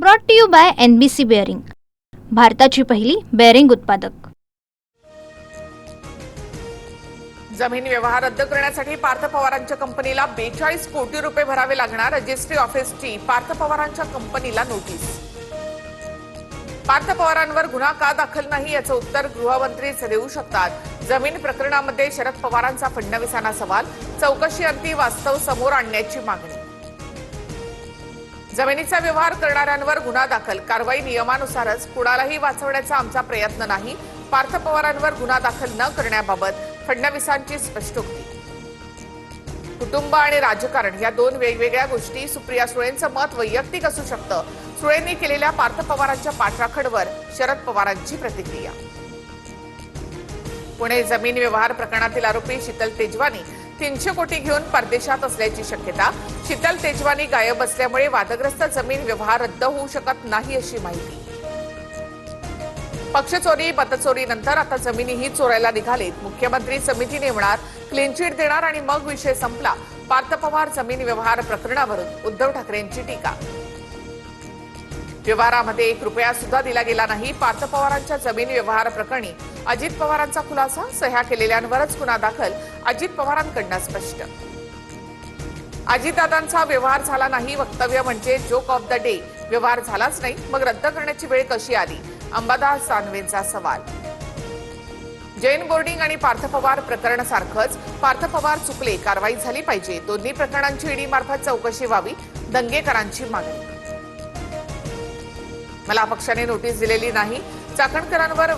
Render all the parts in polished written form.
Brought to you by NBC bearing, भारताची पहिली bearing उत्पादक। जमीन व्यवहार रद्द करण्यासाठी पार्थ पवारांच्या कंपनीला 42 कोटी रुपये भरावे लागणार। रजिस्ट्री ऑफिसची पार्थ पवारांच्या कंपनीला नोटीस। पार्थ पवारांवर गुन्हा का दाखल नाही याचं उत्तर गृहमंत्रीच देऊ शकतात। जमीन प्रकरणामध्ये शरद पवारांचा फडणवीसांना सवाल, चौकशी अंती वास्तव समोर आणण्याची मागणी। जमिनीचा व्यवहार करणाऱ्यांवर गुन्हा दाखल, कारवाई नियमानुसारच, कुणालाही वाचवण्याचा आमचा प्रयत्न नाही। पार्थ पवारांवर गुन्हा दाखल न करण्याबाबत फडणवीसांची स्पष्टोक्ती। कुटुंब आणि राजकारण या दोन वेगवेगळ्या गोष्टी। सुप्रिया सुळेंचं मत वैयक्तिक असू शकतं। सुळेंनी केलेल्या पार्थ पवारांच्या पाठराखणवर शरद पवारांची प्रतिक्रिया। पुणे जमीन व्यवहार प्रकरणातील आरोपी शीतल तेजवानी 300 कोटी घेऊन परदेशात असल्याची शक्यता। शीतल तेजवानी गायब असल्यामुळे वादग्रस्त जमीन व्यवहार रद्द होऊ शकत नाही अशी माहिती। पक्षचोरी मतचोरीनंतर आता जमिनीही चोरायला निघालेत। मुख्यमंत्री समिती नेमणार, क्लीन चिट देणार आणि मग विषय संपला। पार्थ पवार जमीन व्यवहार प्रकरणावरून उद्धव ठाकरेंची टीका। व्यवहारामध्ये 1 रुपया सुद्धा दिला गेला नाही। पार्थ पवारांच्या जमीन व्यवहार प्रकरणी अजित पवारांचा खुलासा, सह्या केलेल्यांवरच गुन्हा दाखल, अजित पवारांकडून स्पष्ट। अजितदादांचा व्यवहार झाला नाही वक्तव्य म्हणजे जोक ऑफ द डे। व्यवहार झालाच नाही, मग रद्द करण्याची वेळ कशी आली? अंबादास दानवेंचा सवाल। जैन बोर्डिंग आणि पार्थ पवार प्रकरण सारखंच, पार्थ पवार चुकले, कारवाई झाली पाहिजे। दोन्ही प्रकरणांची ईडी मार्फत चौकशी व्हावी, दंगेकरांची मागणी। मला पक्षाने नोटीस दिलेली नाही, चाकणकरांवर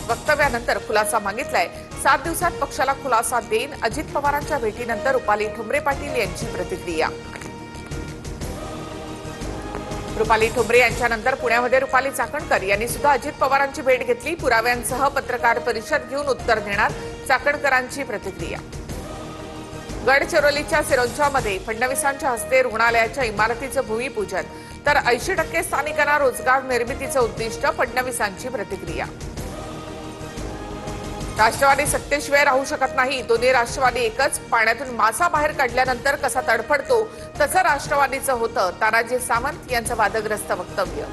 वक्तव्यानंतर खुलासा मागितलाय। 7 दिवसात पक्षाला खुलासा देईन, अजित पवारांच्या भेटीनंतर रुपाली ठोंबरे पाटील यांची प्रतिक्रिया। रुपाली ठोंबरे यांच्यानंतर पुण्यामध्ये रुपाली चाकणकर यांनी सुद्धा अजित पवारांची भेट घेतली। पुराव्यांसह पत्रकार परिषद घेऊन उत्तर देणार, चाकणकरांची प्रतिक्रिया। गडचिरोलीच्या सिरोंचामध्ये फडणवीसांच्या हस्ते रुग्णालयाच्या इमारतीचं भूमिपूजन, तर 80% स्थानिकांना रोजगार निर्मितीचं उद्दिष्ट, फडणवीसांची प्रतिक्रिया। राष्ट्रवादी सत्तेशिवाय राहू शकत नाही, दोन्ही राष्ट्रवादी एकच। पाण्यातून मासा बाहेर काढल्यानंतर कसा तडफडतो तसं राष्ट्रवादीचं होतं, तानाजी सावंत यांचं वादग्रस्त वक्तव्य।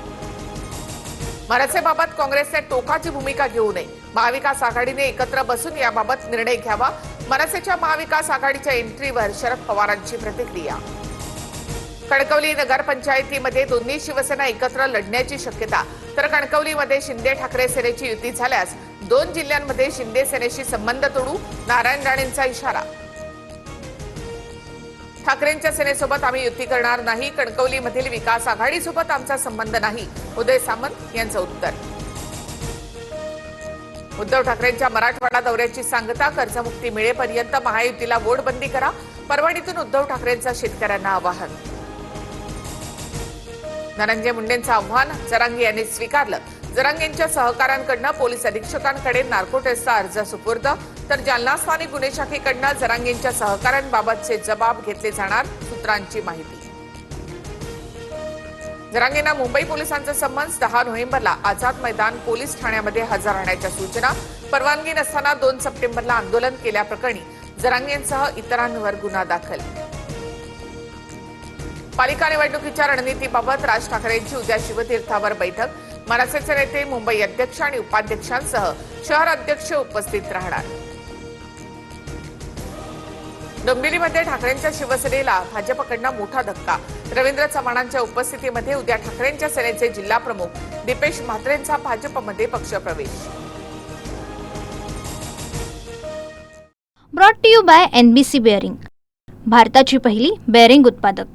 मनसेबाबत काँग्रेसने टोकाची भूमिका घेऊ नये, महाविकास आघाडीने एकत्र बसून याबाबत निर्णय घ्यावा। मनसेच्या महाविकास आघाडीच्या एंट्रीवर शरद पवारांची प्रतिक्रिया। कणकवली नगरपंचायतीमध्ये दोन्ही शिवसेना एकत्र लढण्याची शक्यता, तर कणकवलीमध्ये शिंदे ठाकरे सेनेची युती झाल्यास 2 जिल्ह्यांमध्ये शिंदे सेनेशी संबंध तोडू, नारायण राणेंचा इशारा। ठाकरेंच्या सेनेसोबत आम्ही युती करणार नाही, कणकवलीमधील विकास आघाडीसोबत आमचा संबंध नाही, उदय सामंत यांचं उत्तर। उद्धव ठाकरेंच्या मराठवाडा दौऱ्याची सांगता, कर्जमुक्ती मिळेपर्यंत महायुतीला वोटबंदी करा, परभणीतून उद्धव ठाकरेंचं शेतकऱ्यांना आवाहन। धनंजय मुंडेंचं आव्हान जरांगे यांनी स्वीकारलं, जरांगेंच्या सहकाऱ्यांकडून पोलीस अधीक्षकांकडे नार्को टेस्टचा अर्ज सुपूर्द, तर जालना स्थानिक गुन्हे शाखेकडून जरांगेंच्या सहकाऱ्यांबाबतचे जबाब घेतले जाणार, सूत्रांची माहिती। जरांगेंना मुंबई पोलिसांचा समन्स, 10 नोव्हेंबरला आझाद मैदान पोलीस ठाण्यामध्ये हजर राहण्याच्या सूचना। परवानगी नसताना 2 सप्टेंबरला आंदोलन केल्याप्रकरणी जरांगेंसह इतरांवर गुन्हा दाखल। पालिका निवडणुकीच्या रणनीतीबाबत राज ठाकरेंची उद्या शिवतीर्थावर बैठक, मनसेचे नेते, मुंबई अध्यक्ष आणि उपाध्यक्षांसह शहर अध्यक्ष उपस्थित राहणार। डोंबिवलीमध्ये ठाकरेंच्या शिवसेनेला भाजपकडून मोठा धक्का, रवींद्र चव्हाणांच्या उपस्थितीमध्ये उद्या ठाकरेंच्या सेनेचे जिल्हा प्रमुख दीपेश म्हात्रेंचा भाजपमध्ये पक्षप्रवेश। Brought to you by NBC bearing, भारताची पहिली बेअरिंग उत्पादक।